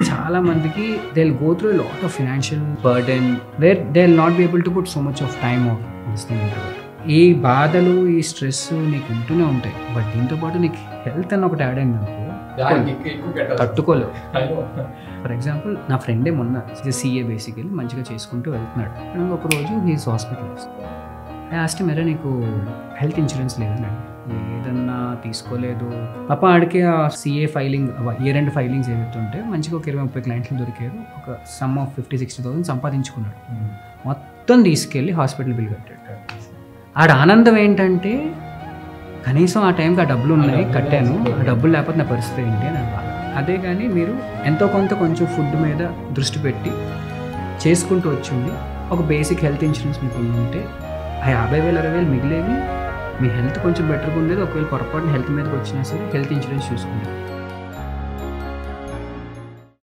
చాలా మందికి they will go through lot of financial burden where they will not be able to put so much of time of this thing. ఈ బాధలు ఈ stress నీకు ఉంటూనే ఉంటాయి, బట్ దీంతో పాటు నీకు హెల్త్ అని ఒకటి యాడ్ అయింది అనుకో తట్టుకోలేవు. ఫర్ ఎగ్జాంపుల్ నా ఫ్రెండే మొన్న CA బేసికలీ మంచిగా చేసుకుంటూ వెళ్తున్నాడు. అండ్ ఒక రోజు హీస్ హాస్పిటల్. లాస్ట్ మేరే నీకు హెల్త్ ఇన్సూరెన్స్ లేదండి, ఏదన్నా తీసుకోలేదు పాప. ఆడికి ఆ CA filing year end filings ఏదైతే ఉంటే మంచిగా ఒక 20-30 క్లయింట్లు దొరికారు. ఒక సమ్ ఆఫ్ 50,000-60,000 సంపాదించుకున్నాడు. మొత్తం తీసుకెళ్ళి హాస్పిటల్ బిల్ కట్టాడు. ఆడ ఆనందం ఏంటంటే కనీసం ఆ టైంకి ఆ డబ్బులు ఉన్నాయి కట్టాను, ఆ డబ్బులు లేకపోతే నా పరిస్థితి ఏంటి అని బాధ. అదే కానీ మీరు ఎంతో కొంచెం ఫుడ్ మీద దృష్టి పెట్టి చేసుకుంటూ వచ్చింది, ఒక బేసిక్ హెల్త్ ఇన్సూరెన్స్ మీకు ఉంటే ఆ 50,000-60,000 మిగిలేవి మీ హెల్త్ కొంచెం బెటర్గా ఉండేది. ఒకవేళ పొరపాటున హెల్త్ మీదకి వచ్చినా సరే హెల్త్ ఇన్సూరెన్స్ చూసుకుంటారు.